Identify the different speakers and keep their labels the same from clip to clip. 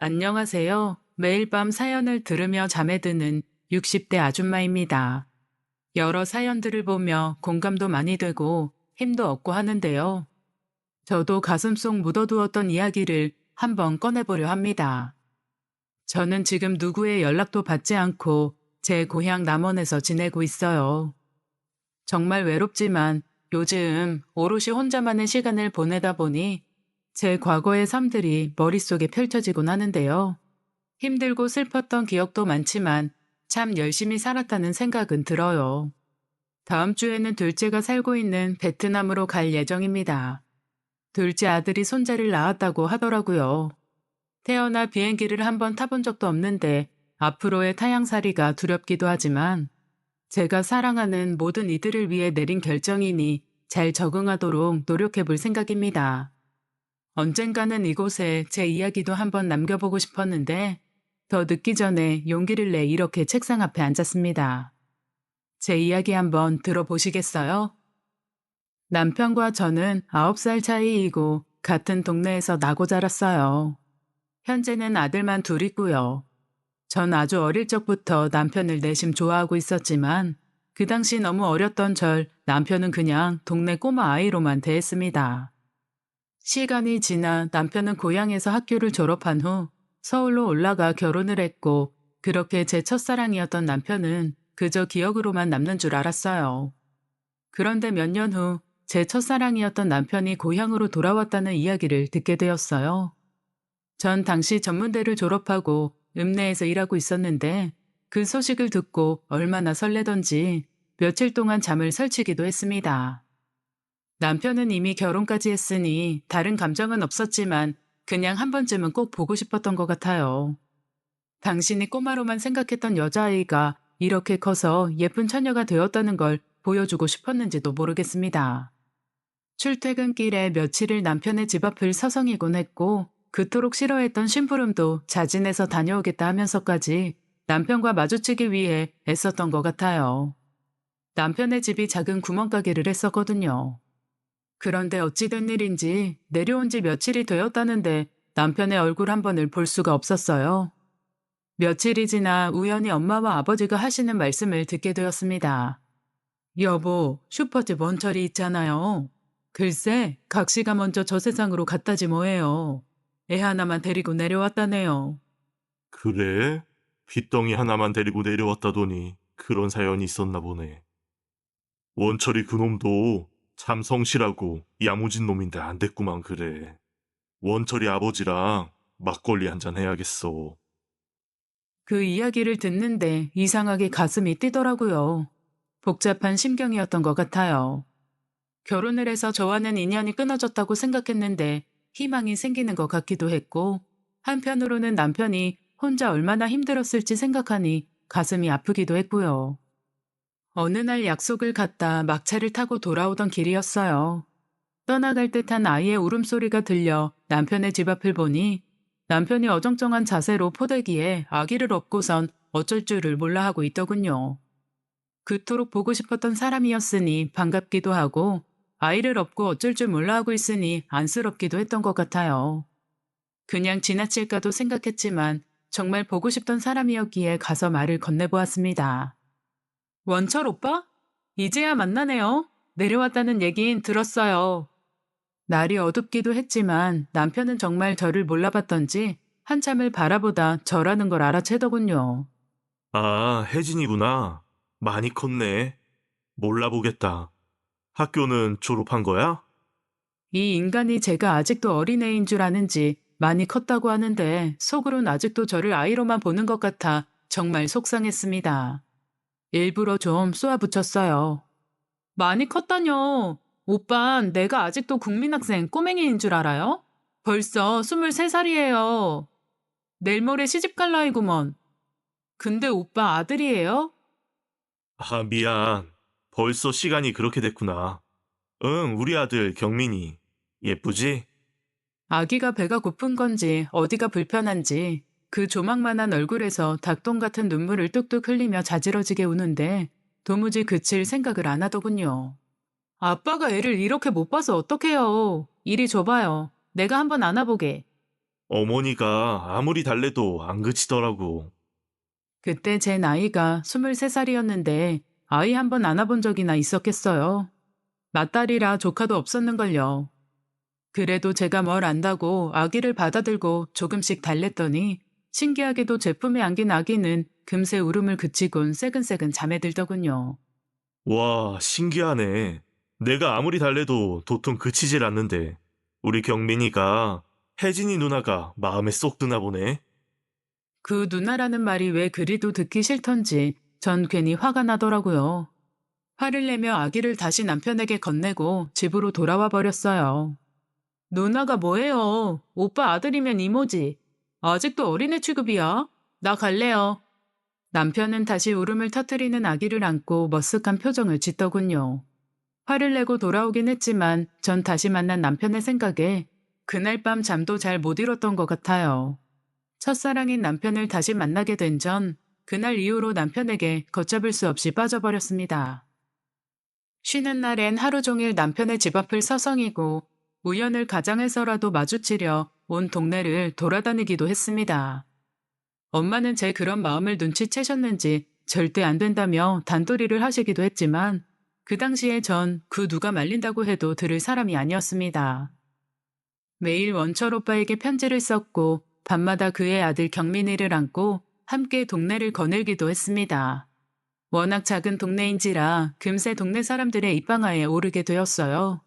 Speaker 1: 안녕하세요. 매일 밤 사연을 들으며 잠에 드는 60대 아줌마입니다. 여러 사연들을 보며 공감도 많이 되고 힘도 얻고 하는데요. 저도 가슴속 묻어두었던 이야기를 한번 꺼내보려 합니다. 저는 지금 누구의 연락도 받지 않고 제 고향 남원에서 지내고 있어요. 정말 외롭지만 요즘 오롯이 혼자만의 시간을 보내다 보니 제 과거의 삶들이 머릿속에 펼쳐지곤 하는데요. 힘들고 슬펐던 기억도 많지만 참 열심히 살았다는 생각은 들어요. 다음 주에는 둘째가 살고 있는 베트남으로 갈 예정입니다. 둘째 아들이 손자를 낳았다고 하더라고요. 태어나 비행기를 한번 타본 적도 없는데 앞으로의 타향살이가 두렵기도 하지만 제가 사랑하는 모든 이들을 위해 내린 결정이니 잘 적응하도록 노력해 볼 생각입니다. 언젠가는 이곳에 제 이야기도 한번 남겨보고 싶었는데 더 늦기 전에 용기를 내 이렇게 책상 앞에 앉았습니다. 제 이야기 한번 들어보시겠어요? 남편과 저는 9살 차이이고 같은 동네에서 나고 자랐어요. 현재는 아들만 둘 있고요. 전 아주 어릴 적부터 남편을 내심 좋아하고 있었지만 그 당시 너무 어렸던 절 남편은 그냥 동네 꼬마 아이로만 대했습니다. 시간이 지나 남편은 고향에서 학교를 졸업한 후 서울로 올라가 결혼을 했고 그렇게 제 첫사랑이었던 남편은 그저 기억으로만 남는 줄 알았어요. 그런데 몇 년 후 제 첫사랑이었던 남편이 고향으로 돌아왔다는 이야기를 듣게 되었어요. 전 당시 전문대를 졸업하고 읍내에서 일하고 있었는데 그 소식을 듣고 얼마나 설레던지 며칠 동안 잠을 설치기도 했습니다. 남편은 이미 결혼까지 했으니 다른 감정은 없었지만 그냥 한 번쯤은 꼭 보고 싶었던 것 같아요. 당신이 꼬마로만 생각했던 여자아이가 이렇게 커서 예쁜 처녀가 되었다는 걸 보여주고 싶었는지도 모르겠습니다. 출퇴근길에 며칠을 남편의 집 앞을 서성이곤 했고 그토록 싫어했던 심부름도 자진해서 다녀오겠다 하면서까지 남편과 마주치기 위해 애썼던 것 같아요. 남편의 집이 작은 구멍가게를 했었거든요. 그런데 어찌된 일인지 내려온 지 며칠이 되었다는데 남편의 얼굴 한 번을 볼 수가 없었어요. 며칠이 지나 우연히 엄마와 아버지가 하시는 말씀을 듣게 되었습니다. 여보, 슈퍼집 원철이 있잖아요. 글쎄, 각시가 먼저 저 세상으로 갔다지 뭐예요. 애 하나만 데리고 내려왔다네요.
Speaker 2: 그래? 빚덩이 하나만 데리고 내려왔다더니 그런 사연이 있었나 보네. 원철이 그놈도 참 성실하고 야무진 놈인데 안 됐구만 그래. 원철이 아버지랑 막걸리 한잔 해야겠어.
Speaker 1: 그 이야기를 듣는데 이상하게 가슴이 뛰더라고요. 복잡한 심경이었던 것 같아요. 결혼을 해서 저와는 인연이 끊어졌다고 생각했는데 희망이 생기는 것 같기도 했고 한편으로는 남편이 혼자 얼마나 힘들었을지 생각하니 가슴이 아프기도 했고요. 어느 날 약속을 갔다 막차를 타고 돌아오던 길이었어요. 떠나갈 듯한 아이의 울음소리가 들려 남편의 집 앞을 보니 남편이 어정쩡한 자세로 포대기에 아기를 업고선 어쩔 줄을 몰라 하고 있더군요. 그토록 보고 싶었던 사람이었으니 반갑기도 하고 아이를 업고 어쩔 줄 몰라 하고 있으니 안쓰럽기도 했던 것 같아요. 그냥 지나칠까도 생각했지만 정말 보고 싶던 사람이었기에 가서 말을 건네보았습니다. 원철 오빠? 이제야 만나네요. 내려왔다는 얘긴 들었어요. 날이 어둡기도 했지만 남편은 정말 저를 몰라봤던지 한참을 바라보다 저라는 걸 알아채더군요.
Speaker 2: 아, 혜진이구나. 많이 컸네. 몰라보겠다. 학교는 졸업한 거야?
Speaker 1: 이 인간이 제가 아직도 어린애인 줄 아는지 많이 컸다고 하는데 속으론 아직도 저를 아이로만 보는 것 같아 정말 속상했습니다. 일부러 좀 쏘아붙였어요. 많이 컸다뇨. 오빤 내가 아직도 국민학생 꼬맹이인 줄 알아요? 벌써 23살이에요. 내일 모레 시집갈 나이구먼. 근데 오빠 아들이에요?
Speaker 2: 아, 미안. 벌써 시간이 그렇게 됐구나. 응, 우리 아들 경민이. 예쁘지?
Speaker 1: 아기가 배가 고픈 건지 어디가 불편한지 그 조망만한 얼굴에서 닭똥 같은 눈물을 뚝뚝 흘리며 자지러지게 우는데 도무지 그칠 생각을 안 하더군요. 아빠가 애를 이렇게 못 봐서 어떡해요. 이리 줘봐요. 내가 한번 안아보게.
Speaker 2: 어머니가 아무리 달래도 안 그치더라고.
Speaker 1: 그때 제 나이가 23살이었는데 아이 한 번 안아본 적이나 있었겠어요. 맏딸이라 조카도 없었는걸요. 그래도 제가 뭘 안다고 아기를 받아들고 조금씩 달랬더니 신기하게도 제품에 안긴 아기는 금세 울음을 그치곤 새근새근 잠에 들더군요.
Speaker 2: 와, 신기하네. 내가 아무리 달래도 도통 그치질 않는데 우리 경민이가 혜진이 누나가 마음에 쏙 드나 보네.
Speaker 1: 그 누나라는 말이 왜 그리도 듣기 싫던지 전 괜히 화가 나더라고요. 화를 내며 아기를 다시 남편에게 건네고 집으로 돌아와 버렸어요. 누나가 뭐예요? 오빠 아들이면 이모지. 아직도 어린애 취급이야? 나 갈래요. 남편은 다시 울음을 터뜨리는 아기를 안고 머쓱한 표정을 짓더군요. 화를 내고 돌아오긴 했지만 전 다시 만난 남편의 생각에 그날 밤 잠도 잘 못 이뤘던 것 같아요. 첫사랑인 남편을 다시 만나게 된 전 그날 이후로 남편에게 걷잡을 수 없이 빠져버렸습니다. 쉬는 날엔 하루 종일 남편의 집 앞을 서성이고 우연을 가장해서라도 마주치려 온 동네를 돌아다니기도 했습니다. 엄마는 제 그런 마음을 눈치채셨는지 절대 안 된다며 단도리를 하시기도 했지만 그 당시에 전 그 누가 말린다고 해도 들을 사람이 아니었습니다. 매일 원철 오빠에게 편지를 썼고 밤마다 그의 아들 경민이를 안고 함께 동네를 거닐기도 했습니다. 워낙 작은 동네인지라 금세 동네 사람들의 입방아에 오르게 되었어요.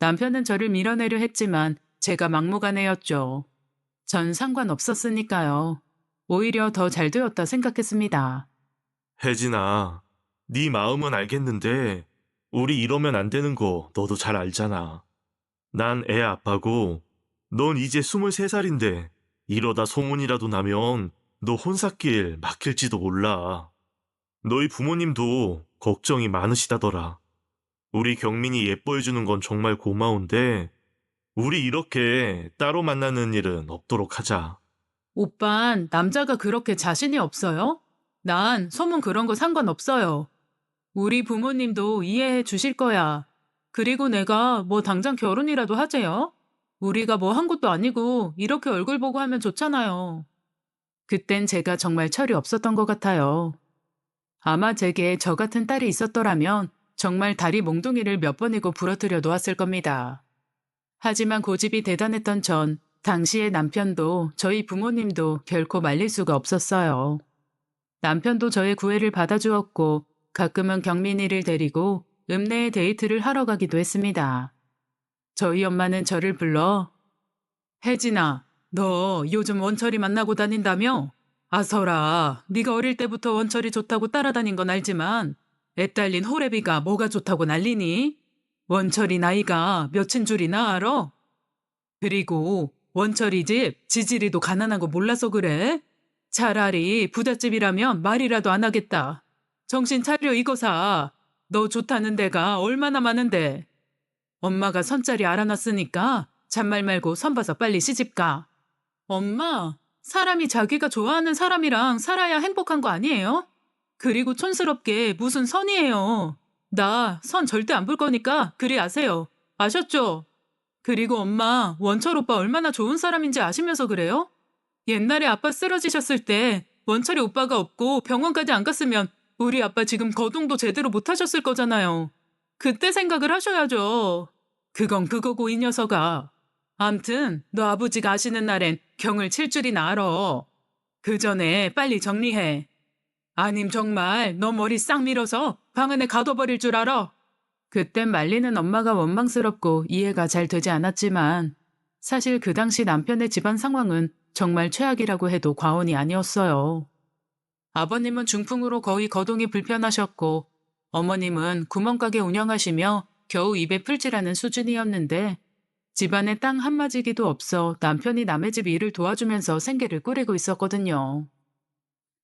Speaker 1: 남편은 저를 밀어내려 했지만 제가 막무가내였죠. 전 상관없었으니까요. 오히려 더 잘 되었다 생각했습니다.
Speaker 2: 혜진아, 네 마음은 알겠는데 우리 이러면 안 되는 거 너도 잘 알잖아. 난 애 아빠고 넌 이제 23살인데 이러다 소문이라도 나면 너 혼삿길 막힐지도 몰라. 너희 부모님도 걱정이 많으시다더라. 우리 경민이 예뻐해주는 건 정말 고마운데 우리 이렇게 따로 만나는 일은 없도록 하자.
Speaker 1: 오빤 남자가 그렇게 자신이 없어요? 난 소문 그런 거 상관없어요. 우리 부모님도 이해해 주실 거야. 그리고 내가 뭐 당장 결혼이라도 하재요? 우리가 뭐 한 것도 아니고 이렇게 얼굴 보고 하면 좋잖아요. 그땐 제가 정말 철이 없었던 것 같아요. 아마 제게 저 같은 딸이 있었더라면 정말 다리 몽둥이를 몇 번이고 부러뜨려 놓았을 겁니다. 하지만 고집이 대단했던 전 당시의 남편도 저희 부모님도 결코 말릴 수가 없었어요. 남편도 저의 구애를 받아주었고 가끔은 경민이를 데리고 읍내에 데이트를 하러 가기도 했습니다. 저희 엄마는 저를 불러 혜진아, 너 요즘 원철이 만나고 다닌다며? 아서라, 네가 어릴 때부터 원철이 좋다고 따라다닌 건 알지만 애 딸린 호래비가 뭐가 좋다고 난리니? 원철이 나이가 몇인 줄이나 알아? 그리고 원철이 집 지지리도 가난한 거 몰라서 그래? 차라리 부잣집이라면 말이라도 안 하겠다. 정신 차려 이거사. 너 좋다는 데가 얼마나 많은데. 엄마가 선짜리 알아놨으니까 잔말 말고 선 봐서 빨리 시집가. 엄마, 사람이 자기가 좋아하는 사람이랑 살아야 행복한 거 아니에요? 그리고 촌스럽게 무슨 선이에요. 나 선 절대 안 볼 거니까 그리 아세요. 아셨죠? 그리고 엄마, 원철 오빠 얼마나 좋은 사람인지 아시면서 그래요? 옛날에 아빠 쓰러지셨을 때 원철이 오빠가 없고 병원까지 안 갔으면 우리 아빠 지금 거동도 제대로 못 하셨을 거잖아요. 그때 생각을 하셔야죠. 그건 그거고 이 녀석아. 암튼 너 아버지가 아시는 날엔 경을 칠 줄이나 알아. 그 전에 빨리 정리해. 아님 정말 너 머리 싹 밀어서 방 안에 가둬버릴 줄 알아. 그땐 말리는 엄마가 원망스럽고 이해가 잘 되지 않았지만 사실 그 당시 남편의 집안 상황은 정말 최악이라고 해도 과언이 아니었어요. 아버님은 중풍으로 거의 거동이 불편하셨고 어머님은 구멍가게 운영하시며 겨우 입에 풀칠하는 수준이었는데 집안에 땅 한마지기도 없어 남편이 남의 집 일을 도와주면서 생계를 꾸리고 있었거든요.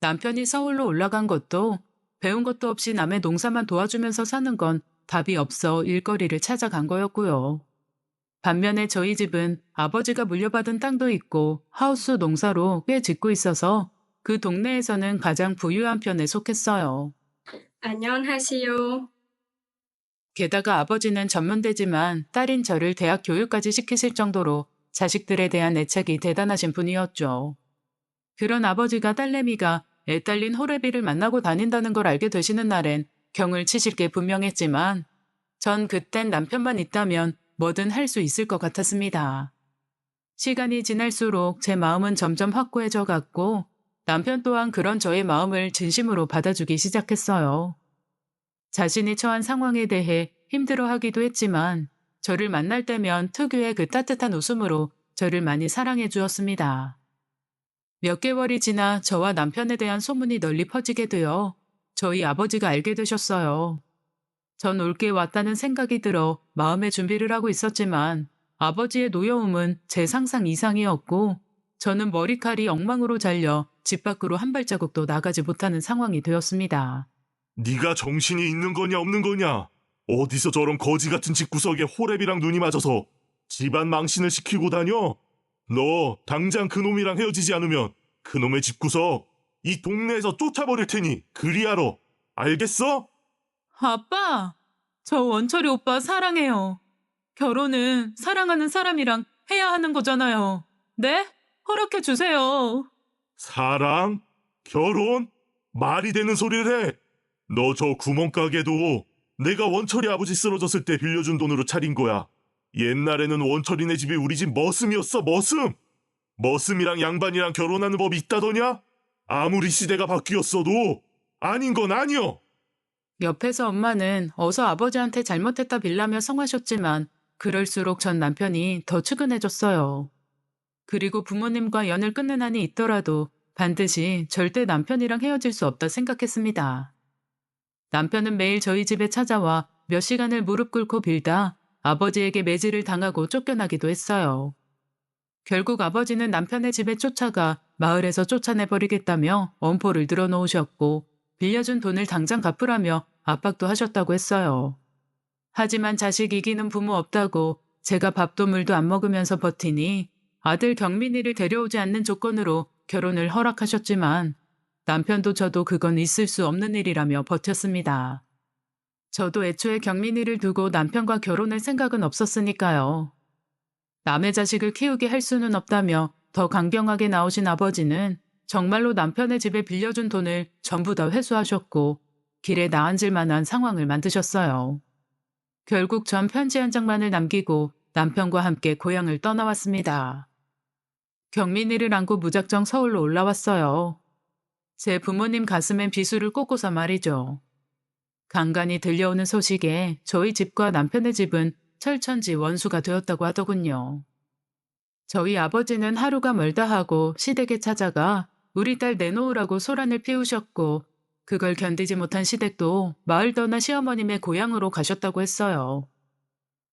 Speaker 1: 남편이 서울로 올라간 것도 배운 것도 없이 남의 농사만 도와주면서 사는 건 답이 없어 일거리를 찾아간 거였고요. 반면에 저희 집은 아버지가 물려받은 땅도 있고 하우스 농사로 꽤 짓고 있어서 그 동네에서는 가장 부유한 편에 속했어요.
Speaker 3: 안녕하세요.
Speaker 1: 게다가 아버지는 전문대지만 딸인 저를 대학 교육까지 시키실 정도로 자식들에 대한 애착이 대단하신 분이었죠. 그런 아버지가 딸내미가 애딸린 호레비를 만나고 다닌다는 걸 알게 되시는 날엔 경을 치실 게 분명했지만 전 그땐 남편만 있다면 뭐든 할 수 있을 것 같았습니다. 시간이 지날수록 제 마음은 점점 확고해져 갔고 남편 또한 그런 저의 마음을 진심으로 받아주기 시작했어요. 자신이 처한 상황에 대해 힘들어하기도 했지만 저를 만날 때면 특유의 그 따뜻한 웃음으로 저를 많이 사랑해 주었습니다. 몇 개월이 지나 저와 남편에 대한 소문이 널리 퍼지게 되어 저희 아버지가 알게 되셨어요. 전 올게 왔다는 생각이 들어 마음의 준비를 하고 있었지만 아버지의 노여움은 제 상상 이상이었고 저는 머리칼이 엉망으로 잘려 집 밖으로 한 발자국도 나가지 못하는 상황이 되었습니다.
Speaker 2: 네가 정신이 있는 거냐 없는 거냐? 어디서 저런 거지 같은 집구석에 호랩이랑 눈이 맞아서 집안 망신을 시키고 다녀? 너 당장 그놈이랑 헤어지지 않으면 그놈의 집구석 이 동네에서 쫓아버릴 테니 그리 알아. 알겠어?
Speaker 1: 아빠, 저 원철이 오빠 사랑해요. 결혼은 사랑하는 사람이랑 해야 하는 거잖아요. 네? 허락해 주세요.
Speaker 2: 사랑? 결혼? 말이 되는 소리를 해. 너 저 구멍가게도 내가 원철이 아버지 쓰러졌을 때 빌려준 돈으로 차린 거야. 옛날에는 원철이네 집이 우리 집 머슴이었어, 머슴. 머슴이랑 양반이랑 결혼하는 법이 있다더냐? 아무리 시대가 바뀌었어도 아닌 건 아니여.
Speaker 1: 옆에서 엄마는 어서 아버지한테 잘못했다 빌라며 성하셨지만 그럴수록 전 남편이 더 측은해졌어요. 그리고 부모님과 연을 끊는 한이 있더라도 반드시 절대 남편이랑 헤어질 수 없다 생각했습니다. 남편은 매일 저희 집에 찾아와 몇 시간을 무릎 꿇고 빌다 아버지에게 매질을 당하고 쫓겨나기도 했어요. 결국 아버지는 남편의 집에 쫓아가 마을에서 쫓아내버리겠다며 엄포를 늘어놓으셨고 빌려준 돈을 당장 갚으라며 압박도 하셨다고 했어요. 하지만 자식 이기는 부모 없다고 제가 밥도 물도 안 먹으면서 버티니 아들 경민이를 데려오지 않는 조건으로 결혼을 허락하셨지만 남편도 저도 그건 있을 수 없는 일이라며 버텼습니다. 저도 애초에 경민이를 두고 남편과 결혼할 생각은 없었으니까요. 남의 자식을 키우게 할 수는 없다며 더 강경하게 나오신 아버지는 정말로 남편의 집에 빌려준 돈을 전부 다 회수하셨고 길에 나앉을 만한 상황을 만드셨어요. 결국 전 편지 한 장만을 남기고 남편과 함께 고향을 떠나왔습니다. 경민이를 안고 무작정 서울로 올라왔어요. 제 부모님 가슴엔 비수를 꽂고서 말이죠. 간간히 들려오는 소식에 저희 집과 남편의 집은 철천지 원수가 되었다고 하더군요. 저희 아버지는 하루가 멀다 하고 시댁에 찾아가 우리 딸 내놓으라고 소란을 피우셨고 그걸 견디지 못한 시댁도 마을 떠나 시어머님의 고향으로 가셨다고 했어요.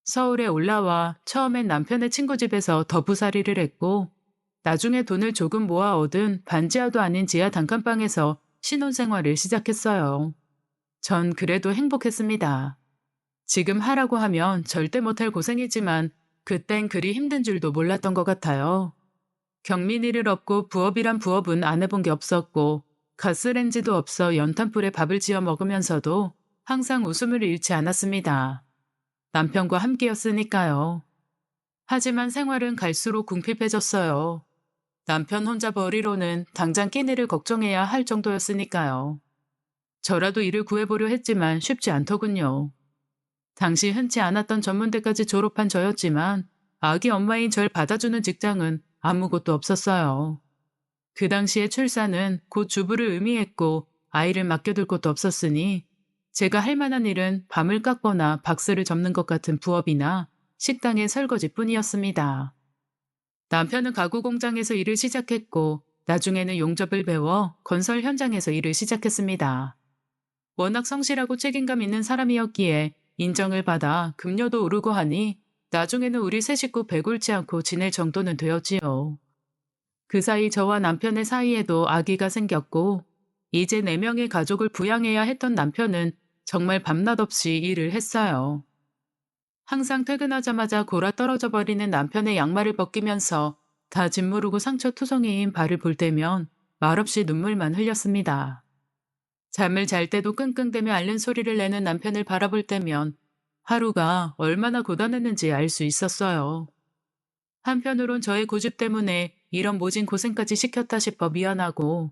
Speaker 1: 서울에 올라와 처음엔 남편의 친구 집에서 더부살이를 했고 나중에 돈을 조금 모아 얻은 반지하도 아닌 지하 단칸방에서 신혼생활을 시작했어요. 전 그래도 행복했습니다. 지금 하라고 하면 절대 못할 고생이지만 그땐 그리 힘든 줄도 몰랐던 것 같아요. 경민이를 업고 부업이란 부업은 안 해본 게 없었고 가스렌지도 없어 연탄불에 밥을 지어 먹으면서도 항상 웃음을 잃지 않았습니다. 남편과 함께였으니까요. 하지만 생활은 갈수록 궁핍해졌어요. 남편 혼자 벌이로는 당장 끼니를 걱정해야 할 정도였으니까요. 저라도 일을 구해보려 했지만 쉽지 않더군요. 당시 흔치 않았던 전문대까지 졸업한 저였지만 아기 엄마인 절 받아주는 직장은 아무것도 없었어요. 그 당시에 출산은 곧 주부를 의미했고 아이를 맡겨둘 곳도 없었으니 제가 할 만한 일은 밤을 깎거나 박스를 접는 것 같은 부업이나 식당의 설거지뿐이었습니다. 남편은 가구 공장에서 일을 시작했고 나중에는 용접을 배워 건설 현장에서 일을 시작했습니다. 워낙 성실하고 책임감 있는 사람이었기에 인정을 받아 급료도 오르고 하니 나중에는 우리 세 식구 배굴지 않고 지낼 정도는 되었지요. 그 사이 저와 남편의 사이에도 아기가 생겼고 이제 4명의 가족을 부양해야 했던 남편은 정말 밤낮 없이 일을 했어요. 항상 퇴근하자마자 골아 떨어져 버리는 남편의 양말을 벗기면서 다 짓무르고 상처투성이인 발을 볼 때면 말없이 눈물만 흘렸습니다. 잠을 잘 때도 끙끙대며 앓는 소리를 내는 남편을 바라볼 때면 하루가 얼마나 고단했는지 알 수 있었어요. 한편으론 저의 고집 때문에 이런 모진 고생까지 시켰다 싶어 미안하고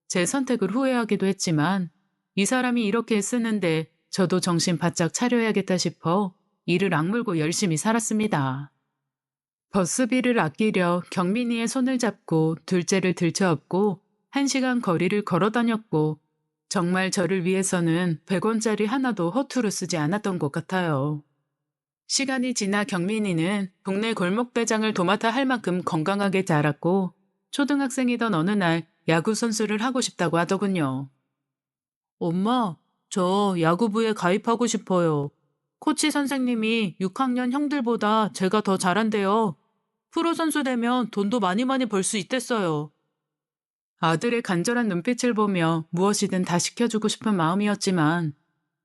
Speaker 1: 제 선택을 후회하기도 했지만 이 사람이 이렇게 쓰는데 저도 정신 바짝 차려야겠다 싶어 이를 악물고 열심히 살았습니다. 버스비를 아끼려 경민이의 손을 잡고 둘째를 들쳐업고 1시간 거리를 걸어 다녔고 정말 저를 위해서는 100원짜리 하나도 허투루 쓰지 않았던 것 같아요. 시간이 지나 경민이는 동네 골목대장을 도맡아 할 만큼 건강하게 자랐고 초등학생이던 어느 날 야구 선수를 하고 싶다고 하더군요. 엄마, 저 야구부에 가입하고 싶어요. 코치 선생님이 6학년 형들보다 제가 더 잘한대요. 프로 선수 되면 돈도 많이 벌 수 있댔어요. 아들의 간절한 눈빛을 보며 무엇이든 다 시켜주고 싶은 마음이었지만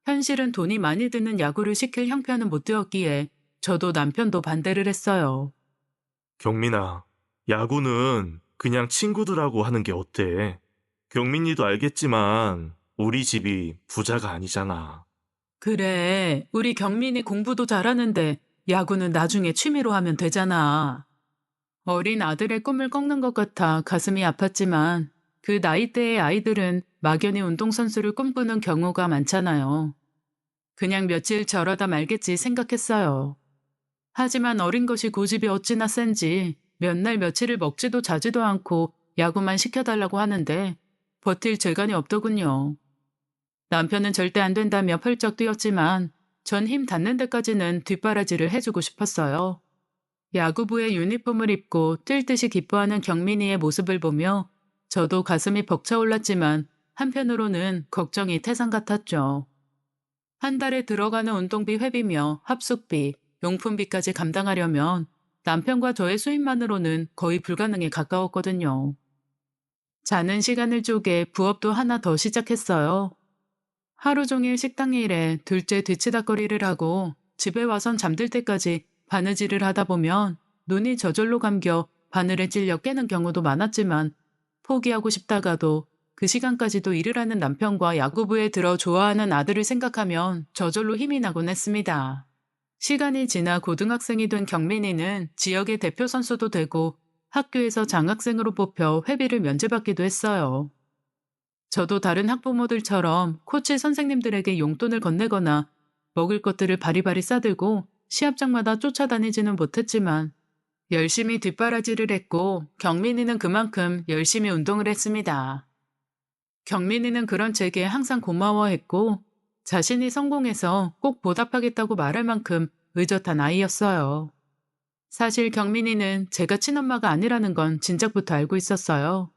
Speaker 1: 현실은 돈이 많이 드는 야구를 시킬 형편은 못 되었기에 저도 남편도 반대를 했어요.
Speaker 2: 경민아, 야구는 그냥 친구들하고 하는 게 어때? 경민이도 알겠지만 우리 집이 부자가 아니잖아.
Speaker 1: 그래, 우리 경민이 공부도 잘하는데 야구는 나중에 취미로 하면 되잖아. 어린 아들의 꿈을 꺾는 것 같아 가슴이 아팠지만 그 나이대의 아이들은 막연히 운동선수를 꿈꾸는 경우가 많잖아요. 그냥 며칠 저러다 말겠지 생각했어요. 하지만 어린 것이 고집이 어찌나 센지 몇 날 며칠을 먹지도 자지도 않고 야구만 시켜달라고 하는데 버틸 재간이 없더군요. 남편은 절대 안 된다며 펄쩍 뛰었지만 전 힘 닿는 데까지는 뒷바라지를 해주고 싶었어요. 야구부의 유니폼을 입고 뛸 듯이 기뻐하는 경민이의 모습을 보며 저도 가슴이 벅차올랐지만 한편으로는 걱정이 태산 같았죠. 한 달에 들어가는 운동비 회비며 합숙비, 용품비까지 감당하려면 남편과 저의 수입만으로는 거의 불가능에 가까웠거든요. 자는 시간을 쪼개 부업도 하나 더 시작했어요. 하루 종일 식당 일에 둘째 뒤치다꺼리를 하고 집에 와선 잠들 때까지 바느질을 하다 보면 눈이 저절로 감겨 바늘에 찔려 깨는 경우도 많았지만 포기하고 싶다가도 그 시간까지도 일을 하는 남편과 야구부에 들어 좋아하는 아들을 생각하면 저절로 힘이 나곤 했습니다. 시간이 지나 고등학생이 된 경민이는 지역의 대표 선수도 되고 학교에서 장학생으로 뽑혀 회비를 면제받기도 했어요. 저도 다른 학부모들처럼 코치 선생님들에게 용돈을 건네거나 먹을 것들을 바리바리 싸들고 시합장마다 쫓아다니지는 못했지만 열심히 뒷바라지를 했고 경민이는 그만큼 열심히 운동을 했습니다. 경민이는 그런 제게 항상 고마워했고 자신이 성공해서 꼭 보답하겠다고 말할 만큼 의젓한 아이였어요. 사실 경민이는 제가 친엄마가 아니라는 건 진작부터 알고 있었어요.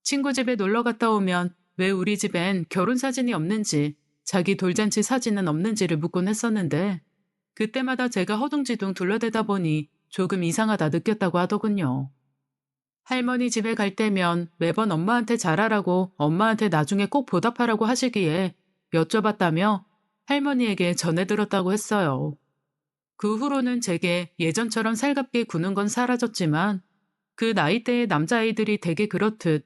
Speaker 1: 친구 집에 놀러 갔다 오면 왜 우리 집엔 결혼 사진이 없는지 자기 돌잔치 사진은 없는지를 묻곤 했었는데 그때마다 제가 허둥지둥 둘러대다 보니 조금 이상하다 느꼈다고 하더군요. 할머니 집에 갈 때면 매번 엄마한테 잘하라고 엄마한테 나중에 꼭 보답하라고 하시기에 여쭤봤다며 할머니에게 전해들었다고 했어요. 그 후로는 제게 예전처럼 살갑게 구는 건 사라졌지만 그 나이대의 남자아이들이 되게 그렇듯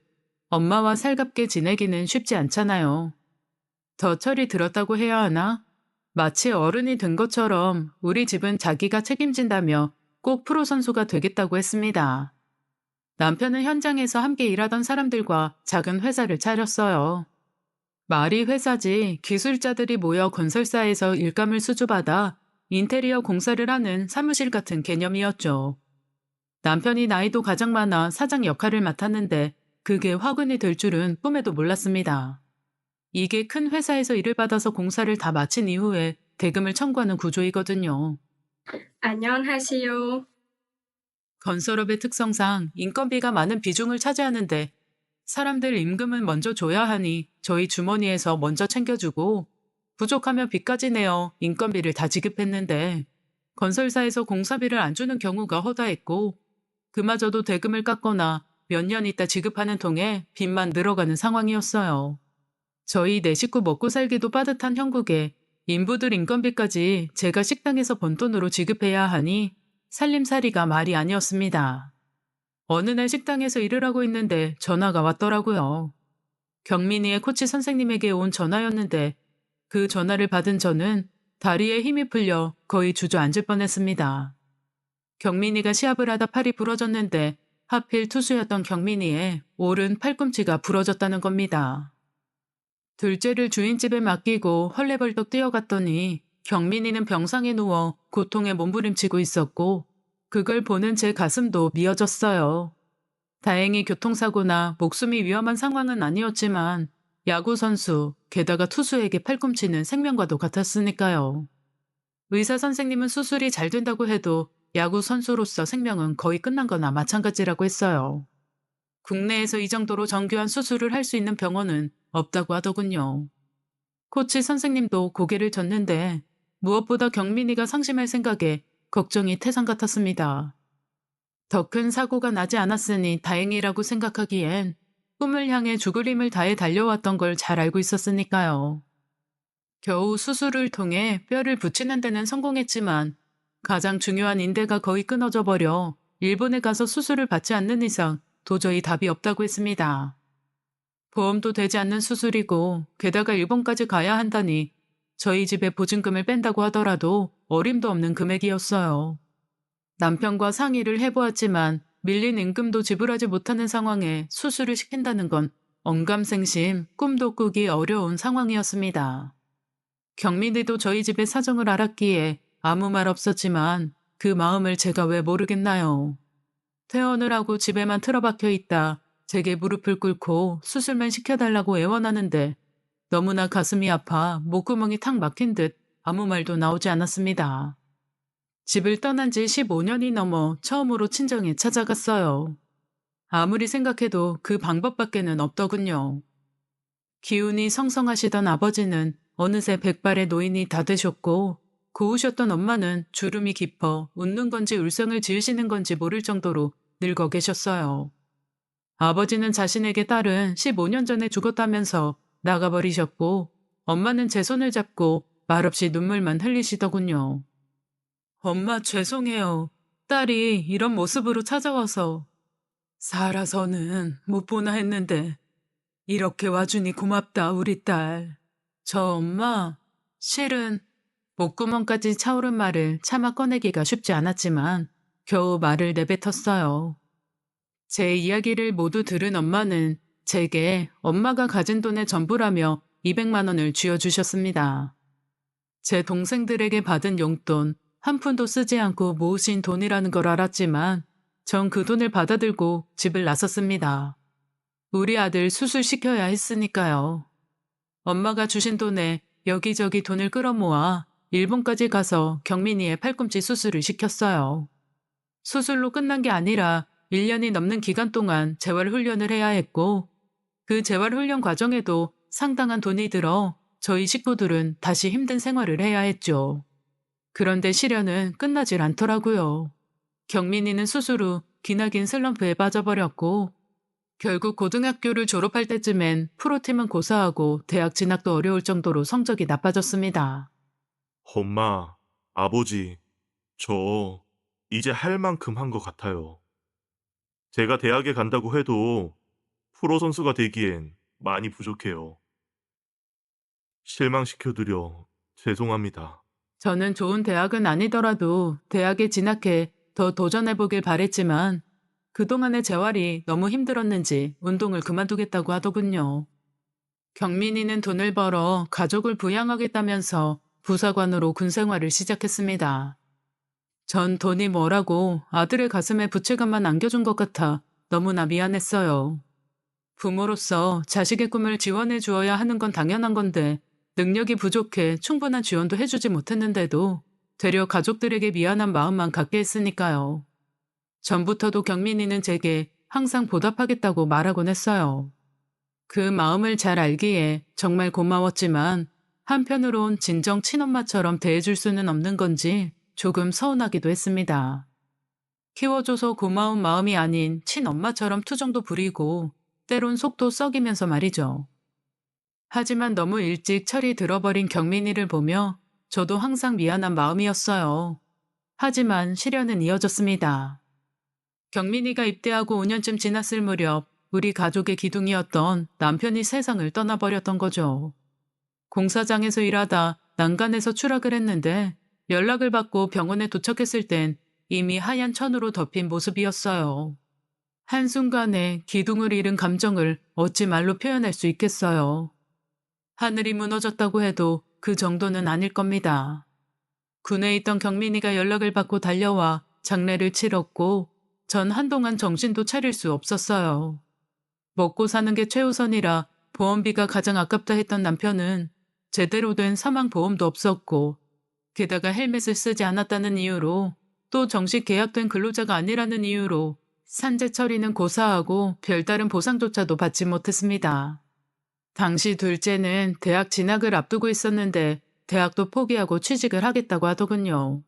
Speaker 1: 엄마와 살갑게 지내기는 쉽지 않잖아요. 더 철이 들었다고 해야 하나? 마치 어른이 된 것처럼 우리 집은 자기가 책임진다며 꼭 프로 선수가 되겠다고 했습니다. 남편은 현장에서 함께 일하던 사람들과 작은 회사를 차렸어요. 말이 회사지 기술자들이 모여 건설사에서 일감을 수주받아 인테리어 공사를 하는 사무실 같은 개념이었죠. 남편이 나이도 가장 많아 사장 역할을 맡았는데 그게 화근이 될 줄은 꿈에도 몰랐습니다. 이게 큰 회사에서 일을 받아서 공사를 다 마친 이후에 대금을 청구하는 구조이거든요.
Speaker 3: 안녕하세요.
Speaker 1: 건설업의 특성상 인건비가 많은 비중을 차지하는데 사람들 임금은 먼저 줘야 하니 저희 주머니에서 먼저 챙겨주고 부족하면 빚까지 내어 인건비를 다 지급했는데 건설사에서 공사비를 안 주는 경우가 허다했고 그마저도 대금을 깎거나 몇 년 있다 지급하는 통에 빚만 늘어가는 상황이었어요. 저희 네 식구 먹고 살기도 빠듯한 형국에 인부들 인건비까지 제가 식당에서 번 돈으로 지급해야 하니 살림살이가 말이 아니었습니다. 어느 날 식당에서 일을 하고 있는데 전화가 왔더라고요. 경민이의 코치 선생님에게 온 전화였는데 그 전화를 받은 저는 다리에 힘이 풀려 거의 주저앉을 뻔했습니다. 경민이가 시합을 하다 팔이 부러졌는데 하필 투수였던 경민이의 오른 팔꿈치가 부러졌다는 겁니다. 둘째를 주인집에 맡기고 헐레벌떡 뛰어갔더니 경민이는 병상에 누워 고통에 몸부림치고 있었고 그걸 보는 제 가슴도 미어졌어요. 다행히 교통사고나 목숨이 위험한 상황은 아니었지만 야구선수, 게다가 투수에게 팔꿈치는 생명과도 같았으니까요. 의사 선생님은 수술이 잘 된다고 해도 야구 선수로서 생명은 거의 끝난 거나 마찬가지라고 했어요. 국내에서 이 정도로 정교한 수술을 할 수 있는 병원은 없다고 하더군요. 코치 선생님도 고개를 젓는데 무엇보다 경민이가 상심할 생각에 걱정이 태산 같았습니다. 더 큰 사고가 나지 않았으니 다행이라고 생각하기엔 꿈을 향해 죽을 힘을 다해 달려왔던 걸 잘 알고 있었으니까요. 겨우 수술을 통해 뼈를 붙이는 데는 성공했지만 가장 중요한 인대가 거의 끊어져 버려 일본에 가서 수술을 받지 않는 이상 도저히 답이 없다고 했습니다. 보험도 되지 않는 수술이고 게다가 일본까지 가야 한다니 저희 집에 보증금을 뺀다고 하더라도 어림도 없는 금액이었어요. 남편과 상의를 해보았지만 밀린 임금도 지불하지 못하는 상황에 수술을 시킨다는 건 언감생심, 꿈도 꾸기 어려운 상황이었습니다. 경민이도 저희 집의 사정을 알았기에 아무 말 없었지만 그 마음을 제가 왜 모르겠나요. 퇴원을 하고 집에만 틀어박혀 있다 제게 무릎을 꿇고 수술만 시켜달라고 애원하는데 너무나 가슴이 아파 목구멍이 탁 막힌 듯 아무 말도 나오지 않았습니다. 집을 떠난 지 15년이 넘어 처음으로 친정에 찾아갔어요. 아무리 생각해도 그 방법밖에는 없더군요. 기운이 성성하시던 아버지는 어느새 백발의 노인이 다 되셨고 고우셨던 엄마는 주름이 깊어 웃는 건지 울성을 지으시는 건지 모를 정도로 늙어 계셨어요. 아버지는 자신에게 딸은 15년 전에 죽었다면서 나가버리셨고 엄마는 제 손을 잡고 말없이 눈물만 흘리시더군요. 엄마 죄송해요. 딸이 이런 모습으로 찾아와서 살아서는 못 보나 했는데 이렇게 와주니 고맙다 우리 딸. 저 엄마 실은 목구멍까지 차오른 말을 차마 꺼내기가 쉽지 않았지만 겨우 말을 내뱉었어요. 제 이야기를 모두 들은 엄마는 제게 엄마가 가진 돈의 전부라며 200만 원을 쥐어주셨습니다. 제 동생들에게 받은 용돈 한 푼도 쓰지 않고 모으신 돈이라는 걸 알았지만 전 그 돈을 받아들고 집을 나섰습니다. 우리 아들 수술시켜야 했으니까요. 엄마가 주신 돈에 여기저기 돈을 끌어모아 일본까지 가서 경민이의 팔꿈치 수술을 시켰어요. 수술로 끝난 게 아니라 1년이 넘는 기간 동안 재활훈련을 해야 했고 그 재활훈련 과정에도 상당한 돈이 들어 저희 식구들은 다시 힘든 생활을 해야 했죠. 그런데 시련은 끝나질 않더라고요. 경민이는 수술 후 기나긴 슬럼프에 빠져버렸고 결국 고등학교를 졸업할 때쯤엔 프로팀은 고사하고 대학 진학도 어려울 정도로 성적이 나빠졌습니다.
Speaker 2: 엄마, 아버지, 저 이제 할 만큼 한 것 같아요. 제가 대학에 간다고 해도 프로 선수가 되기엔 많이 부족해요. 실망시켜드려 죄송합니다.
Speaker 1: 저는 좋은 대학은 아니더라도 대학에 진학해 더 도전해보길 바랬지만 그동안의 재활이 너무 힘들었는지 운동을 그만두겠다고 하더군요. 경민이는 돈을 벌어 가족을 부양하겠다면서 부사관으로 군 생활을 시작했습니다. 전 돈이 뭐라고 아들의 가슴에 부채감만 안겨준 것 같아 너무나 미안했어요. 부모로서 자식의 꿈을 지원해 주어야 하는 건 당연한 건데 능력이 부족해 충분한 지원도 해주지 못했는데도 되려 가족들에게 미안한 마음만 갖게 했으니까요. 전부터도 경민이는 제게 항상 보답하겠다고 말하곤 했어요. 그 마음을 잘 알기에 정말 고마웠지만 한편으론 진정 친엄마처럼 대해줄 수는 없는 건지 조금 서운하기도 했습니다. 키워줘서 고마운 마음이 아닌 친엄마처럼 투정도 부리고 때론 속도 썩이면서 말이죠. 하지만 너무 일찍 철이 들어버린 경민이를 보며 저도 항상 미안한 마음이었어요. 하지만 시련은 이어졌습니다. 경민이가 입대하고 5년쯤 지났을 무렵 우리 가족의 기둥이었던 남편이 세상을 떠나버렸던 거죠. 공사장에서 일하다 난간에서 추락을 했는데 연락을 받고 병원에 도착했을 땐 이미 하얀 천으로 덮인 모습이었어요. 한순간에 기둥을 잃은 감정을 어찌 말로 표현할 수 있겠어요. 하늘이 무너졌다고 해도 그 정도는 아닐 겁니다. 군에 있던 경민이가 연락을 받고 달려와 장례를 치렀고 전 한동안 정신도 차릴 수 없었어요. 먹고 사는 게 최우선이라 보험비가 가장 아깝다 했던 남편은 제대로 된 사망보험도 없었고 게다가 헬멧을 쓰지 않았다는 이유로 또 정식 계약된 근로자가 아니라는 이유로 산재 처리는 고사하고 별다른 보상조차도 받지 못했습니다. 당시 둘째는 대학 진학을 앞두고 있었는데 대학도 포기하고 취직을 하겠다고 하더군요.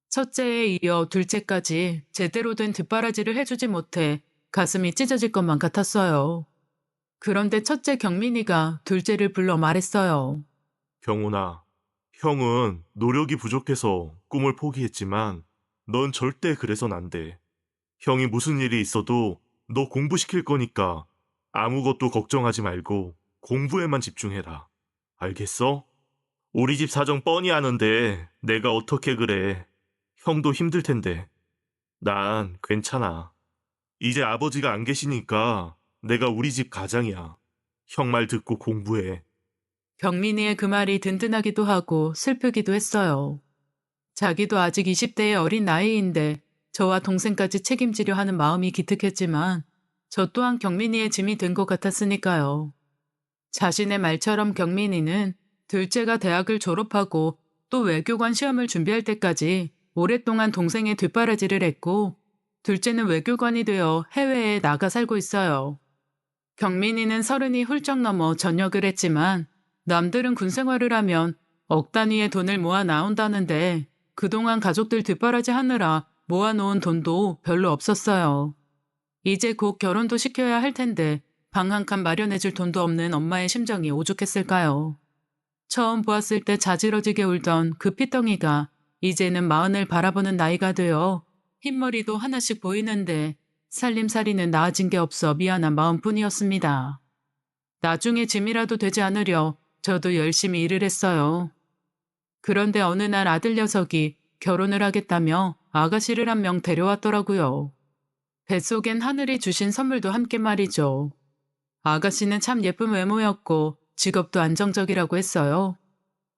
Speaker 1: 첫째에 이어 둘째까지 제대로 된 뒷바라지를 해주지 못해 가슴이 찢어질 것만 같았어요. 그런데 첫째 경민이가 둘째를 불러 말했어요.
Speaker 2: 경훈아, 형은 노력이 부족해서 꿈을 포기했지만 넌 절대 그래선 안 돼. 형이 무슨 일이 있어도 너 공부시킬 거니까 아무것도 걱정하지 말고 공부에만 집중해라. 알겠어? 우리 집 사정 뻔히 아는데 내가 어떻게 그래. 형도 힘들 텐데. 난 괜찮아. 이제 아버지가 안 계시니까 내가 우리 집 가장이야. 형 말 듣고 공부해.
Speaker 1: 경민이의 그 말이 든든하기도 하고 슬프기도 했어요. 자기도 아직 20대의 어린 나이인데 저와 동생까지 책임지려 하는 마음이 기특했지만 저 또한 경민이의 짐이 된 것 같았으니까요. 자신의 말처럼 경민이는 둘째가 대학을 졸업하고 또 외교관 시험을 준비할 때까지 오랫동안 동생의 뒷바라지를 했고 둘째는 외교관이 되어 해외에 나가 살고 있어요. 경민이는 30이 훌쩍 넘어 전역을 했지만 남들은 군 생활을 하면 억 단위의 돈을 모아 나온다는데 그동안 가족들 뒷바라지 하느라 모아놓은 돈도 별로 없었어요. 이제 곧 결혼도 시켜야 할 텐데 방 한 칸 마련해줄 돈도 없는 엄마의 심정이 오죽했을까요. 처음 보았을 때 자지러지게 울던 그 피덩이가 이제는 마흔을 바라보는 나이가 되어 흰머리도 하나씩 보이는데 살림살이는 나아진 게 없어 미안한 마음뿐이었습니다. 나중에 짐이라도 되지 않으려 저도 열심히 일을 했어요. 그런데 어느 날 아들 녀석이 결혼을 하겠다며 아가씨를 한 명 데려왔더라고요. 뱃속엔 하늘이 주신 선물도 함께 말이죠. 아가씨는 참 예쁜 외모였고 직업도 안정적이라고 했어요.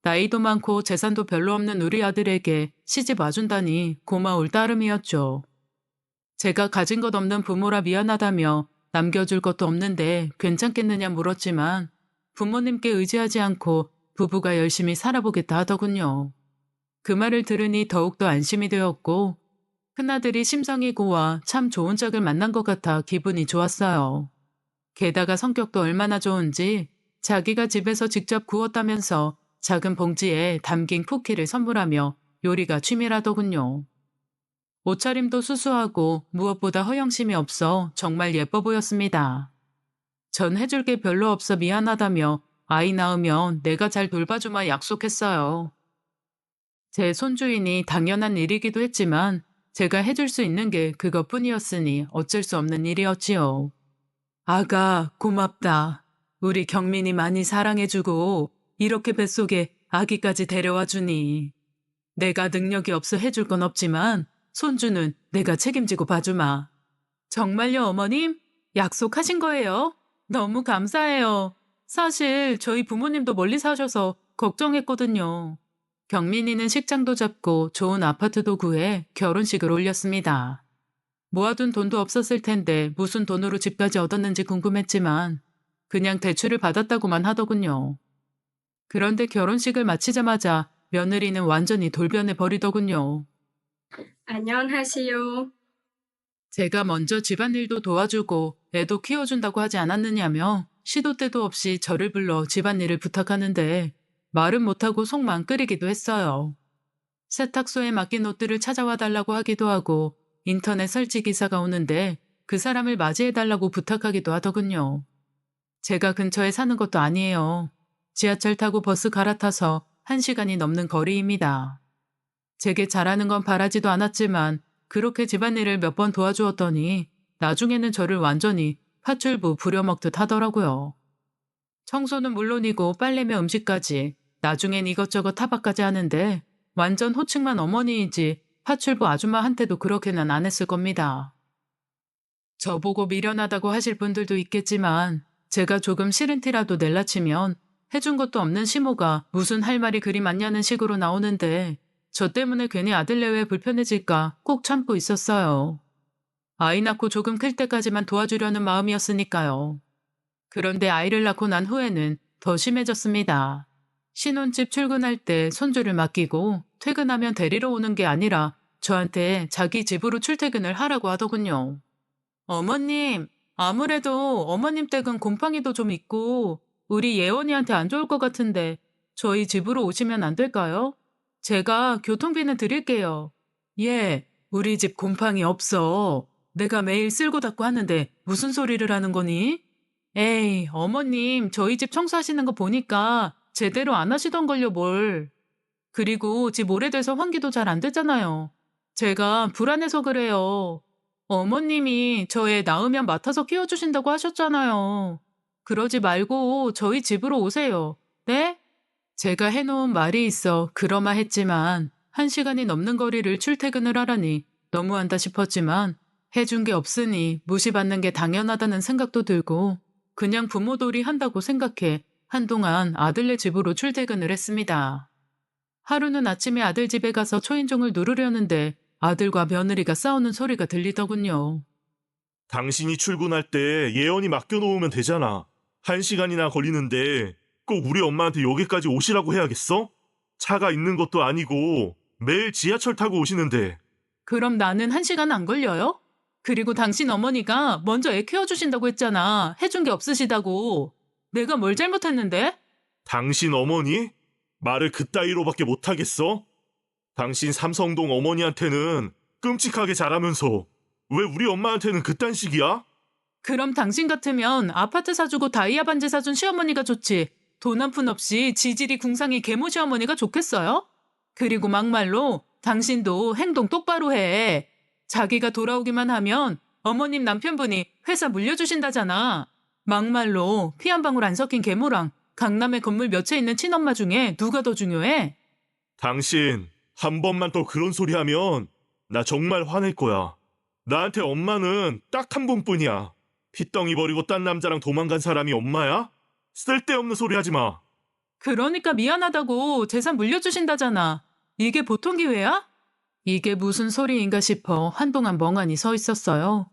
Speaker 1: 나이도 많고 재산도 별로 없는 우리 아들에게 시집 와준다니 고마울 따름이었죠. 제가 가진 것 없는 부모라 미안하다며 남겨줄 것도 없는데 괜찮겠느냐 물었지만 부모님께 의지하지 않고 부부가 열심히 살아보겠다 하더군요. 그 말을 들으니 더욱더 안심이 되었고 큰아들이 심성이 고와 참 좋은 짝을 만난 것 같아 기분이 좋았어요. 게다가 성격도 얼마나 좋은지 자기가 집에서 직접 구웠다면서 작은 봉지에 담긴 쿠키를 선물하며 요리가 취미라더군요. 옷차림도 수수하고 무엇보다 허영심이 없어 정말 예뻐 보였습니다. 전 해줄 게 별로 없어 미안하다며 아이 낳으면 내가 잘 돌봐주마 약속했어요. 제 손주이니 당연한 일이기도 했지만 제가 해줄 수 있는 게 그것뿐이었으니 어쩔 수 없는 일이었지요. 아가, 고맙다. 우리 경민이 많이 사랑해주고 이렇게 뱃속에 아기까지 데려와 주니. 내가 능력이 없어 해줄 건 없지만 손주는 내가 책임지고 봐주마. 정말요, 어머님? 약속하신 거예요? 너무 감사해요. 사실 저희 부모님도 멀리 사셔서 걱정했거든요. 경민이는 식장도 잡고 좋은 아파트도 구해 결혼식을 올렸습니다. 모아둔 돈도 없었을 텐데 무슨 돈으로 집까지 얻었는지 궁금했지만 그냥 대출을 받았다고만 하더군요. 그런데 결혼식을 마치자마자 며느리는 완전히 돌변해 버리더군요.
Speaker 3: 안녕하세요.
Speaker 1: 제가 먼저 집안일도 도와주고 애도 키워준다고 하지 않았느냐며 시도 때도 없이 저를 불러 집안일을 부탁하는데 말은 못하고 속만 끓이기도 했어요. 세탁소에 맡긴 옷들을 찾아와 달라고 하기도 하고 인터넷 설치 기사가 오는데 그 사람을 맞이해달라고 부탁하기도 하더군요. 제가 근처에 사는 것도 아니에요. 지하철 타고 버스 갈아타서 1시간이 넘는 거리입니다. 제게 잘하는 건 바라지도 않았지만 그렇게 집안일을 몇 번 도와주었더니 나중에는 저를 완전히 파출부 부려먹듯 하더라고요. 청소는 물론이고 빨래며 음식까지 나중엔 이것저것 타박까지 하는데 완전 호칭만 어머니이지 파출부 아줌마한테도 그렇게는 안 했을 겁니다. 저보고 미련하다고 하실 분들도 있겠지만 제가 조금 싫은 티라도 낼라치면 해준 것도 없는 시모가 무슨 할 말이 그리 많냐는 식으로 나오는데 저 때문에 괜히 아들 내외 불편해질까 꼭 참고 있었어요. 아이 낳고 조금 클 때까지만 도와주려는 마음이었으니까요. 그런데 아이를 낳고 난 후에는 더 심해졌습니다. 신혼집 출근할 때 손주를 맡기고 퇴근하면 데리러 오는 게 아니라 저한테 자기 집으로 출퇴근을 하라고 하더군요. 어머님, 아무래도 어머님 댁은 곰팡이도 좀 있고 우리 예원이한테 안 좋을 것 같은데 저희 집으로 오시면 안 될까요? 제가 교통비는 드릴게요. 예, 우리 집 곰팡이 없어. 내가 매일 쓸고 닦고 하는데 무슨 소리를 하는 거니? 에이, 어머님, 저희 집 청소하시는 거 보니까 제대로 안 하시던걸요, 뭘. 그리고 집 오래돼서 환기도 잘 안 되잖아요. 제가 불안해서 그래요. 어머님이 저 애 낳으면 맡아서 키워주신다고 하셨잖아요. 그러지 말고 저희 집으로 오세요. 네? 제가 해놓은 말이 있어 그러마했지만 1시간이 넘는 거리를 출퇴근을 하라니 너무한다 싶었지만 해준 게 없으니 무시받는 게 당연하다는 생각도 들고 그냥 부모돌이 한다고 생각해 한동안 아들네 집으로 출퇴근을 했습니다. 하루는 아침에 아들 집에 가서 초인종을 누르려는데 아들과 며느리가 싸우는 소리가 들리더군요.
Speaker 2: 당신이 출근할 때 예언이 맡겨놓으면 되잖아. 1시간이나 걸리는데 꼭 우리 엄마한테 여기까지 오시라고 해야겠어? 차가 있는 것도 아니고 매일 지하철 타고 오시는데.
Speaker 1: 그럼 나는 1시간 안 걸려요? 그리고 당신 어머니가 먼저 애 키워주신다고 했잖아. 해준 게 없으시다고. 내가 뭘 잘못했는데?
Speaker 2: 당신 어머니? 말을 그따위로밖에 못하겠어? 당신 삼성동 어머니한테는 끔찍하게 잘하면서 왜 우리 엄마한테는 그딴 식이야?
Speaker 1: 그럼 당신 같으면 아파트 사주고 다이아 반지 사준 시어머니가 좋지. 돈 한 푼 없이 지질이 궁상이 계모 시어머니가 좋겠어요? 그리고 막말로 당신도 행동 똑바로 해. 자기가 돌아오기만 하면 어머님 남편분이 회사 물려주신다잖아. 막말로 피 한 방울 안 섞인 계모랑 강남에 건물 몇 채 있는 친엄마 중에 누가 더 중요해?
Speaker 2: 당신 한 번만 더 그런 소리 하면 나 정말 화낼 거야. 나한테 엄마는 딱 한 번뿐이야. 핏덩이 버리고 딴 남자랑 도망간 사람이 엄마야? 쓸데없는 소리 하지 마.
Speaker 1: 그러니까 미안하다고 재산 물려주신다잖아. 이게 보통 기회야? 이게 무슨 소리인가 싶어 한동안 멍하니 서 있었어요.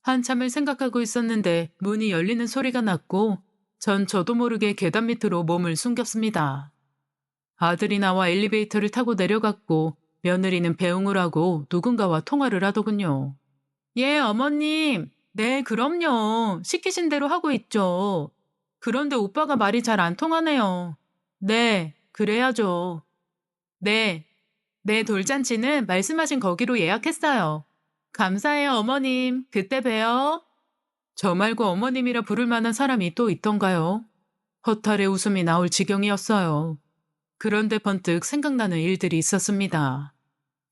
Speaker 1: 한참을 생각하고 있었는데 문이 열리는 소리가 났고 전 저도 모르게 계단 밑으로 몸을 숨겼습니다. 아들이 나와 엘리베이터를 타고 내려갔고 며느리는 배웅을 하고 누군가와 통화를 하더군요. 예, 어머님. 네, 그럼요. 시키신 대로 하고 있죠. 그런데 오빠가 말이 잘 안 통하네요. 네, 그래야죠. 네, 네, 돌잔치는 말씀하신 거기로 예약했어요. 감사해요, 어머님. 그때 봬요. 저 말고 어머님이라 부를 만한 사람이 또 있던가요? 허탈의 웃음이 나올 지경이었어요. 그런데 번뜩 생각나는 일들이 있었습니다.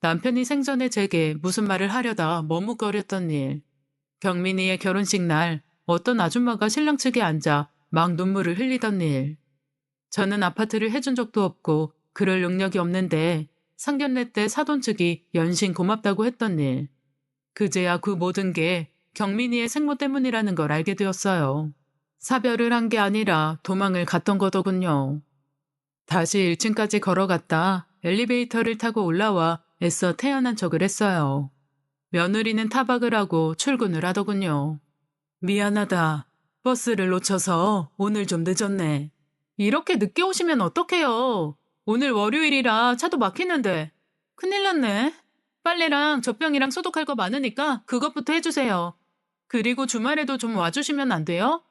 Speaker 1: 남편이 생전에 제게 무슨 말을 하려다 머뭇거렸던 일. 경민이의 결혼식 날 어떤 아줌마가 신랑 측에 앉아 막 눈물을 흘리던 일. 저는 아파트를 해준 적도 없고 그럴 능력이 없는데 상견례 때 사돈 측이 연신 고맙다고 했던 일. 그제야 그 모든 게 경민이의 생모 때문이라는 걸 알게 되었어요. 사별을 한 게 아니라 도망을 갔던 거더군요. 다시 1층까지 걸어갔다 엘리베이터를 타고 올라와 애써 태연한 척을 했어요. 며느리는 타박을 하고 출근을 하더군요. 미안하다. 버스를 놓쳐서 오늘 좀 늦었네. 이렇게 늦게 오시면 어떡해요. 오늘 월요일이라 차도 막히는데. 큰일 났네. 빨래랑 젖병이랑 소독할 거 많으니까 그것부터 해주세요. 그리고 주말에도 좀 와주시면 안 돼요?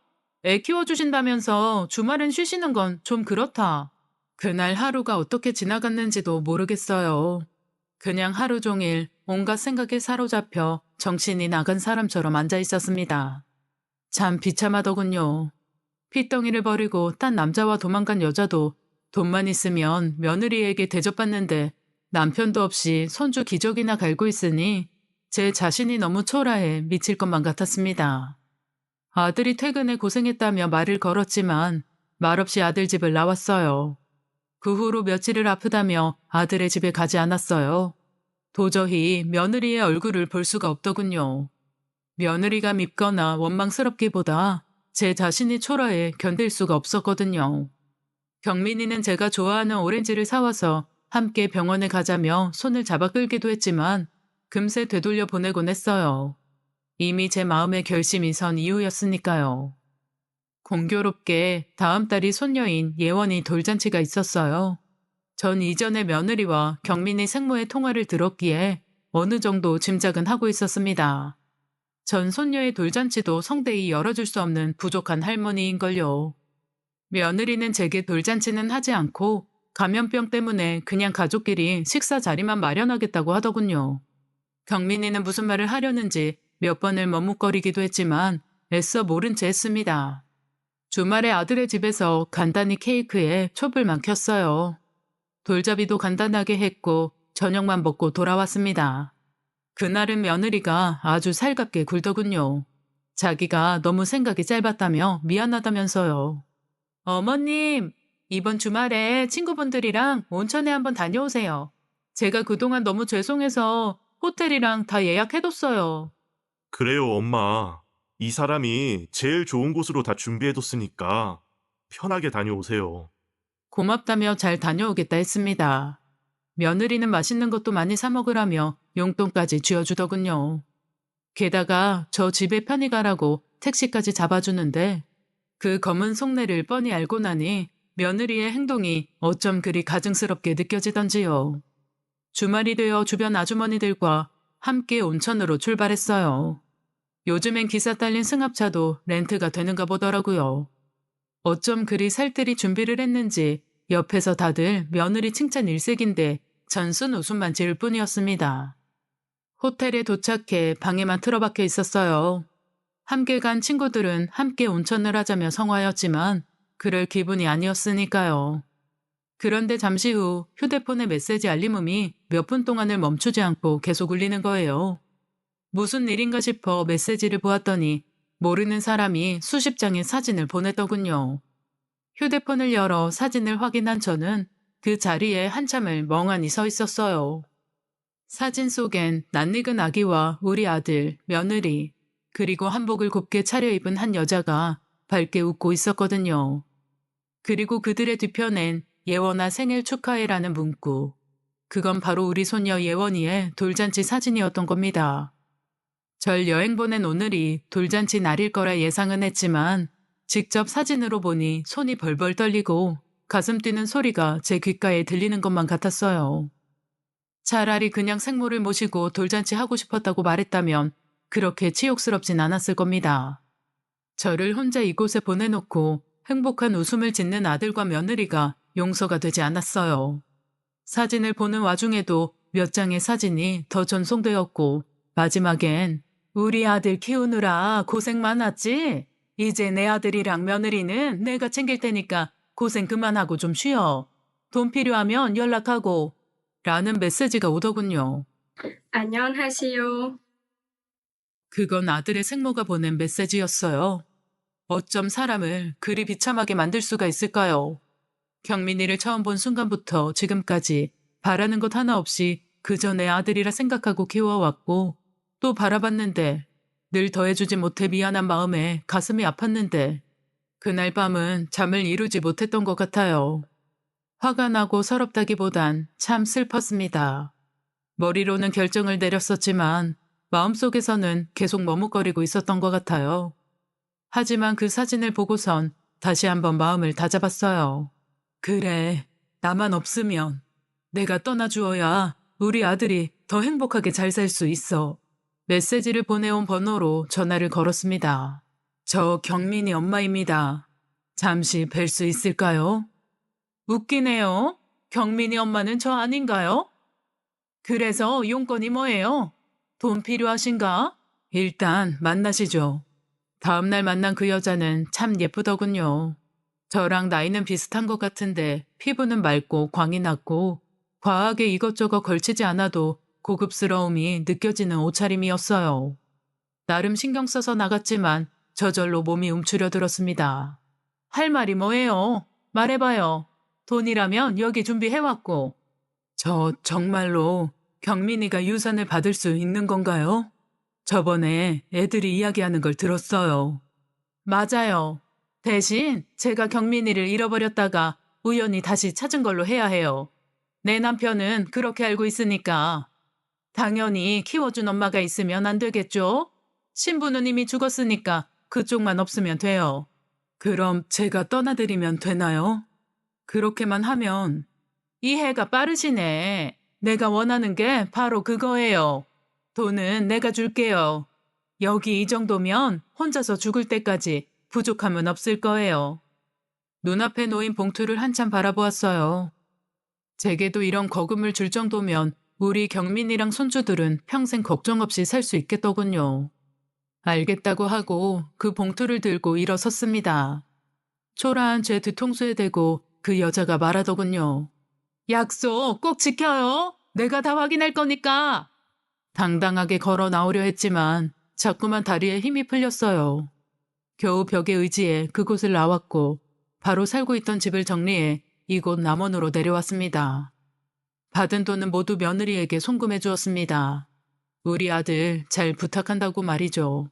Speaker 1: 애 키워주신다면서 주말엔 쉬시는 건 좀 그렇다. 그날 하루가 어떻게 지나갔는지도 모르겠어요. 그냥 하루 종일 온갖 생각에 사로잡혀 정신이 나간 사람처럼 앉아 있었습니다. 참 비참하더군요. 핏덩이를 버리고 딴 남자와 도망간 여자도 돈만 있으면 며느리에게 대접받는데 남편도 없이 손주 기저귀나 갈고 있으니 제 자신이 너무 초라해 미칠 것만 같았습니다. 아들이 퇴근에 고생했다며 말을 걸었지만 말없이 아들 집을 나왔어요. 그 후로 며칠을 아프다며 아들의 집에 가지 않았어요. 도저히 며느리의 얼굴을 볼 수가 없더군요. 며느리가 밉거나 원망스럽기보다 제 자신이 초라해 견딜 수가 없었거든요. 경민이는 제가 좋아하는 오렌지를 사와서 함께 병원에 가자며 손을 잡아 끌기도 했지만 금세 되돌려 보내곤 했어요. 이미 제 마음의 결심이 선 이유였으니까요. 공교롭게 다음 달이 손녀인 예원이 돌잔치가 있었어요. 전 이전에 며느리와 경민이 생모의 통화를 들었기에 어느 정도 짐작은 하고 있었습니다. 전 손녀의 돌잔치도 성대히 열어줄 수 없는 부족한 할머니인걸요. 며느리는 제게 돌잔치는 하지 않고 감염병 때문에 그냥 가족끼리 식사 자리만 마련하겠다고 하더군요. 경민이는 무슨 말을 하려는지 몇 번을 머뭇거리기도 했지만 애써 모른 채 했습니다. 주말에 아들의 집에서 간단히 케이크에 촛불만 켰어요. 돌잡이도 간단하게 했고 저녁만 먹고 돌아왔습니다. 그날은 며느리가 아주 살갑게 굴더군요. 자기가 너무 생각이 짧았다며 미안하다면서요. 어머님, 이번 주말에 친구분들이랑 온천에 한번 다녀오세요. 제가 그동안 너무 죄송해서 호텔이랑 다 예약해뒀어요.
Speaker 2: 그래요, 엄마. 이 사람이 제일 좋은 곳으로 다 준비해뒀으니까 편하게 다녀오세요.
Speaker 1: 고맙다며 잘 다녀오겠다 했습니다. 며느리는 맛있는 것도 많이 사 먹으라며 용돈까지 쥐어주더군요. 게다가 저 집에 편히 가라고 택시까지 잡아주는데 그 검은 속내를 뻔히 알고 나니 며느리의 행동이 어쩜 그리 가증스럽게 느껴지던지요. 주말이 되어 주변 아주머니들과 함께 온천으로 출발했어요. 요즘엔 기사 딸린 승합차도 렌트가 되는가 보더라고요. 어쩜 그리 살뜰히 준비를 했는지 옆에서 다들 며느리 칭찬 일색인데 전 쓴 웃음만 지을 뿐이었습니다. 호텔에 도착해 방에만 틀어박혀 있었어요. 함께 간 친구들은 함께 온천을 하자며 성화였지만 그럴 기분이 아니었으니까요. 그런데 잠시 후 휴대폰의 메시지 알림음이 몇 분 동안을 멈추지 않고 계속 울리는 거예요. 무슨 일인가 싶어 메시지를 보았더니 모르는 사람이 수십 장의 사진을 보냈더군요. 휴대폰을 열어 사진을 확인한 저는 그 자리에 한참을 멍하니 서 있었어요. 사진 속엔 낯익은 아기와 우리 아들, 며느리, 그리고 한복을 곱게 차려입은 한 여자가 밝게 웃고 있었거든요. 그리고 그들의 뒤편엔 예원아 생일 축하해라는 문구. 그건 바로 우리 손녀 예원이의 돌잔치 사진이었던 겁니다. 절 여행 보낸 오늘이 돌잔치 날일 거라 예상은 했지만 직접 사진으로 보니 손이 벌벌 떨리고 가슴 뛰는 소리가 제 귓가에 들리는 것만 같았어요. 차라리 그냥 생모를 모시고 돌잔치 하고 싶었다고 말했다면 그렇게 치욕스럽진 않았을 겁니다. 저를 혼자 이곳에 보내놓고 행복한 웃음을 짓는 아들과 며느리가 용서가 되지 않았어요. 사진을 보는 와중에도 몇 장의 사진이 더 전송되었고 마지막엔 우리 아들 키우느라 고생 많았지? 이제 내 아들이랑 며느리는 내가 챙길 테니까 고생 그만하고 좀 쉬어. 돈 필요하면 연락하고 라는 메시지가 오더군요.
Speaker 3: 안녕하세요.
Speaker 1: 그건 아들의 생모가 보낸 메시지였어요. 어쩜 사람을 그리 비참하게 만들 수가 있을까요? 경민이를 처음 본 순간부터 지금까지 바라는 것 하나 없이 그저 내 아들이라 생각하고 키워왔고 또 바라봤는데 늘 더해주지 못해 미안한 마음에 가슴이 아팠는데 그날 밤은 잠을 이루지 못했던 것 같아요. 화가 나고 서럽다기보단 참 슬펐습니다. 머리로는 결정을 내렸었지만 마음속에서는 계속 머뭇거리고 있었던 것 같아요. 하지만 그 사진을 보고선 다시 한번 마음을 다잡았어요. 그래, 나만 없으면 내가 떠나주어야 우리 아들이 더 행복하게 잘 살 수 있어. 메시지를 보내온 번호로 전화를 걸었습니다. 저 경민이 엄마입니다. 잠시 뵐 수 있을까요? 웃기네요. 경민이 엄마는 저 아닌가요? 그래서 용건이 뭐예요? 돈 필요하신가? 일단 만나시죠. 다음날 만난 그 여자는 참 예쁘더군요. 저랑 나이는 비슷한 것 같은데 피부는 맑고 광이 났고 과하게 이것저것 걸치지 않아도 고급스러움이 느껴지는 옷차림이었어요. 나름 신경 써서 나갔지만 저절로 몸이 움츠려들었습니다. 할 말이 뭐예요? 말해봐요. 돈이라면 여기 준비해왔고. 저 정말로 경민이가 유산을 받을 수 있는 건가요? 저번에 애들이 이야기하는 걸 들었어요. 맞아요. 대신 제가 경민이를 잃어버렸다가 우연히 다시 찾은 걸로 해야 해요. 내 남편은 그렇게 알고 있으니까. 당연히 키워준 엄마가 있으면 안 되겠죠? 신부는 이미 죽었으니까 그쪽만 없으면 돼요. 그럼 제가 떠나드리면 되나요? 그렇게만 하면. 이해가 빠르시네. 내가 원하는 게 바로 그거예요. 돈은 내가 줄게요. 여기 이 정도면 혼자서 죽을 때까지 부족함은 없을 거예요. 눈앞에 놓인 봉투를 한참 바라보았어요. 제게도 이런 거금을 줄 정도면 우리 경민이랑 손주들은 평생 걱정 없이 살 수 있겠더군요. 알겠다고 하고 그 봉투를 들고 일어섰습니다. 초라한 제 뒤통수에 대고 그 여자가 말하더군요. 약속 꼭 지켜요. 내가 다 확인할 거니까. 당당하게 걸어 나오려 했지만 자꾸만 다리에 힘이 풀렸어요. 겨우 벽에 의지해 그곳을 나왔고 바로 살고 있던 집을 정리해 이곳 남원으로 내려왔습니다. 받은 돈은 모두 며느리에게 송금해 주었습니다. 우리 아들 잘 부탁한다고 말이죠.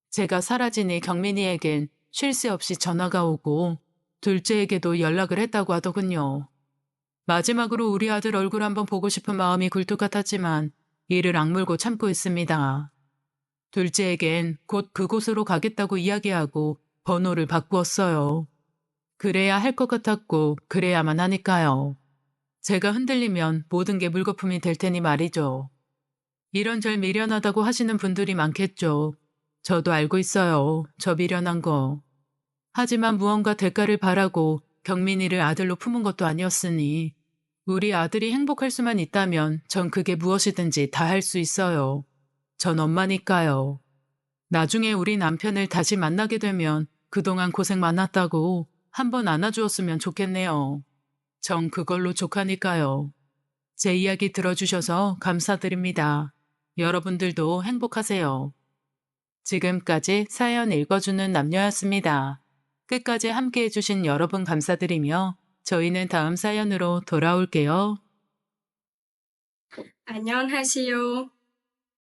Speaker 1: 제가 사라지니 경민이에겐 쉴 새 없이 전화가 오고 둘째에게도 연락을 했다고 하더군요. 마지막으로 우리 아들 얼굴 한번 보고 싶은 마음이 굴뚝 같았지만 이를 악물고 참고 있습니다. 둘째에겐 곧 그곳으로 가겠다고 이야기하고 번호를 바꾸었어요. 그래야 할 것 같았고 그래야만 하니까요. 제가 흔들리면 모든 게 물거품이 될 테니 말이죠. 이런절 미련하다고 하시는 분들이 많겠죠. 저도 알고 있어요. 저 미련한 거. 하지만 무언가 대가를 바라고 경민이를 아들로 품은 것도 아니었으니 우리 아들이 행복할 수만 있다면 전 그게 무엇이든지 다 할 수 있어요. 전 엄마니까요. 나중에 우리 남편을 다시 만나게 되면 그동안 고생 많았다고 한번 안아주었으면 좋겠네요. 전 그걸로 족하니까요. 제 이야기 들어주셔서 감사드립니다. 여러분들도 행복하세요. 지금까지 사연 읽어주는 남녀였습니다. 끝까지 함께 해주신 여러분 감사드리며 저희는 다음 사연으로 돌아올게요.
Speaker 3: 안녕하세요.